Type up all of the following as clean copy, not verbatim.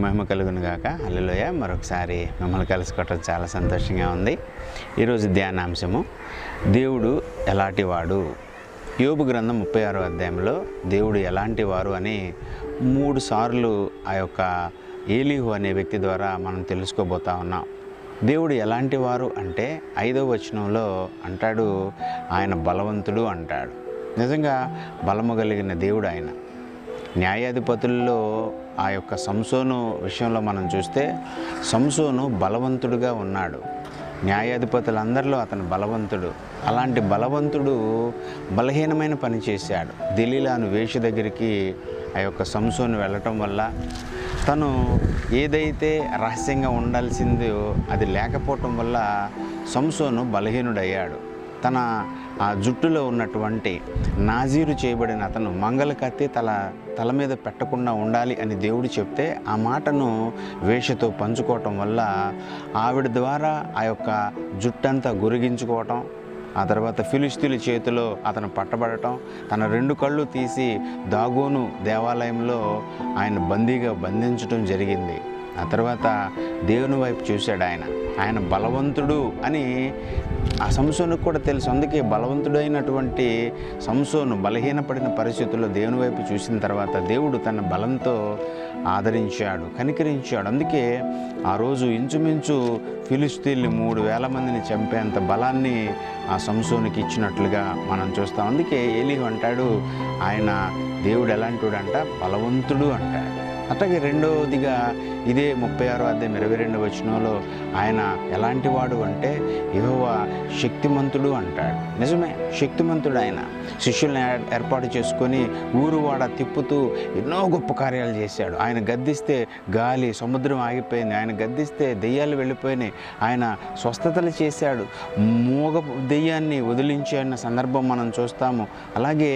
మహిమ కలుగును గాక. హల్లెలూయా. మరొకసారి మిమ్మల్ని కలుసుకోవటం చాలా సంతోషంగా ఉంది. ఈరోజు ధ్యానాంశము దేవుడు ఎలాంటివాడు. యోబు గ్రంథం 36వ అధ్యాయంలో దేవుడు ఎలాంటి వారు అని 3 సార్లు ఆ యొక్క ఏలీహు అనే వ్యక్తి ద్వారా మనం తెలుసుకోబోతా ఉన్నాం. దేవుడు ఎలాంటి వారు అంటే 5వ వచనంలో అంటాడు, ఆయన బలవంతుడు అంటాడు. నిజంగా బలము కలిగిన దేవుడు ఆయన. న్యాయాధిపతుల్లో ఆ యొక్క సంసోను విషయంలో మనం చూస్తే సంసోను బలవంతుడుగా ఉన్నాడు. న్యాయాధిపతులందరిలో అతను బలవంతుడు. అలాంటి బలవంతుడు బలహీనమైన పని చేశాడు. దెలీలాను వేషి దగ్గరికి ఆ యొక్క సంసోను వెళ్ళటం వల్ల తను ఏదైతే రహస్యంగా ఉండాల్సిందో అది లేకపోవటం వల్ల సంసోను బలహీనుడయ్యాడు. తన ఆ జుట్టులో ఉన్నటువంటి నాజీరు చేయబడిన అతను మంగళ కత్తి తల మీద పెట్టకుండా ఉండాలి అని దేవుడు చెప్తే ఆ మాటను వేషతో పంచుకోవటం వల్ల ఆవిడ ద్వారా ఆ యొక్క జుట్టంతా గురిగించుకోవటం, ఆ తర్వాత ఫిలిష్తీయుల చేతిలో అతను పట్టబడటం, తన 2 కళ్ళు తీసి దాగోను దేవాలయంలో ఆయన బందీగా బంధించడం జరిగింది. ఆ తర్వాత దేవుని వైపు చూశాడు. ఆయన బలవంతుడు అని ఆ సంసోనుకు కూడా తెలుసు. అందుకే బలవంతుడు అయినటువంటి సంసోను బలహీనపడిన పరిస్థితుల్లో దేవుని వైపు చూసిన తర్వాత దేవుడు తన బలంతో ఆదరించాడు, కనికరించాడు. అందుకే ఆ రోజు ఇంచుమించు ఫిలిష్తీయుల్ని 3,000 మందిని చంపేంత బలాన్ని ఆ సంసోనుకి ఇచ్చినట్లుగా మనం చూస్తాం. అందుకే ఏలీహు అంటాడు, ఆయన దేవుడు ఎలాంటివాడు అంట, బలవంతుడు అంటాడు. అట్లాగే రెండవదిగా ఇదే 36వ అధ్యాయం 22వ వచనంలో ఆయన ఎలాంటి వాడు అంటే యెహోవా శక్తిమంతుడు అంటాడు. నిజమే, శక్తిమంతుడు ఆయన. శిష్యుల్ని ఏర్పాటు చేసుకొని ఊరువాడ తిప్పుతూ ఎన్నో గొప్ప కార్యాలు చేశాడు. ఆయన గద్దిస్తే గాలి సముద్రం ఆగిపోయింది. ఆయన గద్దిస్తే దెయ్యాలు వెళ్ళిపోయినాయి. ఆయన స్వస్థతలు చేశాడు. మూగ దెయ్యాన్ని వదిలించిన సందర్భం మనం చూస్తాము. అలాగే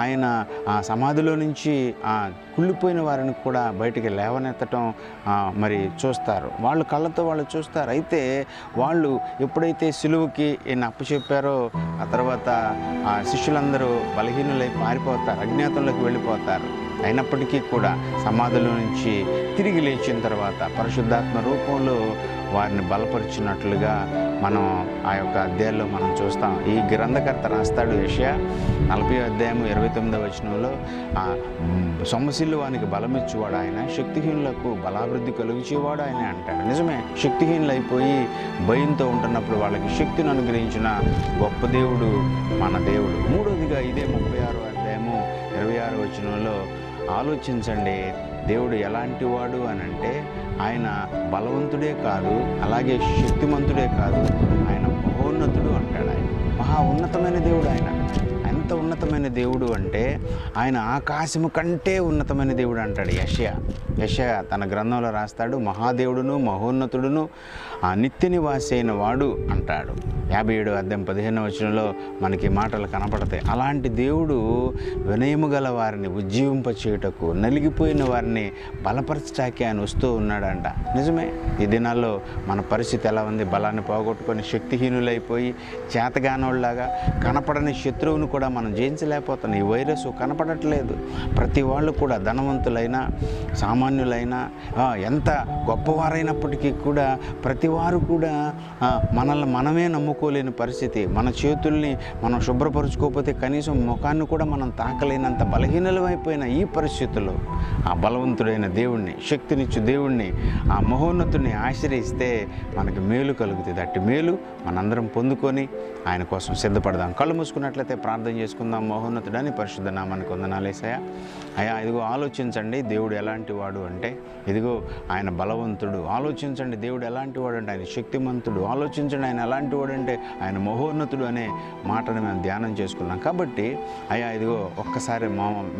ఆయన ఆ సమాధిలో నుంచి ఆ కుళ్ళిపోయిన వారిని కూడా బయటికి లేవనెత్తటం మరి చూస్తారు. వాళ్ళు కళ్ళతో వాళ్ళు చూస్తారు. అయితే వాళ్ళు ఎప్పుడైతే సిలువకి ఈయన అప్పచెప్పారో ఆ తర్వాత ఆ శిష్యులందరూ బలహీనులై పారిపోతారు, అజ్ఞాతంలోకి వెళ్ళిపోతారు. అయినప్పటికీ కూడా సమాధిలో నుంచి తిరిగి లేచిన తర్వాత పరిశుద్ధాత్మ రూపంలో వారిని బలపరిచినట్లుగా మనం ఆ యొక్క అధ్యాయంలో మనం చూస్తాం. ఈ గ్రంథకర్త రాస్తాడు యెషయా 40వ అధ్యాయం 29వ వచనంలో సొమ్మసిల్లు వానికి బలమిచ్చేవాడు ఆయన, శక్తిహీనులకు బలాభివృద్ధి కలిగించేవాడు ఆయన అంటాడు. నిజమే, శక్తిహీనులు అయిపోయి భయంతో ఉంటున్నప్పుడు వాళ్ళకి శక్తిని అనుగ్రహించిన గొప్ప దేవుడు మన దేవుడు. మూడవదిగా ఇదే 36వ అధ్యాయము 26వ వచనంలో ఆలోచించండి, దేవుడు ఎలాంటి వాడు అని అంటే ఆయన బలవంతుడే కాదు, అలాగే శక్తిమంతుడే కాదు, ఆయన మహోన్నతుడు అంటాడు. ఆయన మహా ఉన్నతమైన దేవుడు. ఆయన ఎంత ఉన్నతమైన దేవుడు అంటే ఆయన ఆకాశము కంటే ఉన్నతమైన దేవుడు అంటాడు యెషయా తన గ్రంథంలో రాస్తాడు, మహాదేవుడును మహోన్నతుడును ఆ నిత్య నివాసి అయిన వాడు అంటాడు. 57వ అధ్యాయం 15వ వచనంలో మనకి మాటలు కనపడతాయి. అలాంటి దేవుడు వినయము గల వారిని ఉజ్జీవింపచేయుటకు, నలిగిపోయిన వారిని బలపరచటానికి ఆయన వస్తూ ఉన్నాడంట. నిజమే, ఈ దినాల్లో మన పరిస్థితి ఎలా ఉంది? బలాన్ని పోగొట్టుకొని శక్తిహీనులైపోయి చేతగానోళ్ళలాగా కనపడని శత్రువును కూడా మనం జయించలేకపోతున్నాం. ఈ వైరస్ కనపడట్లేదు. ప్రతి వాళ్ళు కూడా ధనవంతులైనా సామాన్యులైనా ఎంత గొప్పవారైనప్పటికీ కూడా ప్రతి వారు కూడా మనల్ని మనమే నమ్ముకోలేని పరిస్థితి. మన చేతుల్ని మనం శుభ్రపరుచుకోకపోతే కనీసం ముఖాన్ని కూడా మనం తాకలేనంత బలహీనమైపోయిన ఈ పరిస్థితుల్లో ఆ బలవంతుడైన దేవుణ్ణి, శక్తినిచ్చు దేవుణ్ణి, ఆ మహోన్నతుని ఆశ్రయిస్తే మనకి మేలు కలుగుతుంది. అట్టి మేలు మనందరం పొందుకొని ఆయన కోసం సిద్ధపడదాం. కళ్ళు మూసుకున్నట్లయితే ప్రార్థన చేసుకుందాం. మహోన్నతుడని పరిశుద్ధ నామానికి వందనాలేసయ్యా. అయ్యా, ఇదిగో ఆలోచించండి, దేవుడు ఎలాంటి వాడు అంటే ఇదిగో ఆయన బలవంతుడు. ఆలోచించండి, దేవుడు ఎలాంటి వాడు అంటే ఆయన శక్తిమంతుడు. ఆలోచించండి, ఆయన ఎలాంటి వాడు అంటే ఆయన మహోన్నతుడు అనే మాటను మేము ధ్యానం చేసుకున్నాం. కాబట్టి అయ్యా ఇదిగో ఒక్కసారి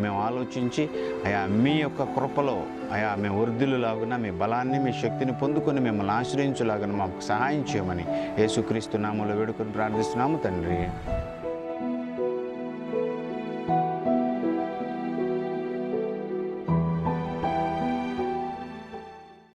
మేము ఆలోచించి అయ్యా మీ యొక్క కృపలో అయ్యా మేము వృద్ధులులాగున మీ బలాన్ని మీ శక్తిని పొందుకొని మిమ్మల్ని ఆశ్రయించులాగా మాకు సహాయం చేయమని యేసుక్రీస్తు నామములో వేడుకొని ప్రార్థిస్తున్నాము తండ్రి.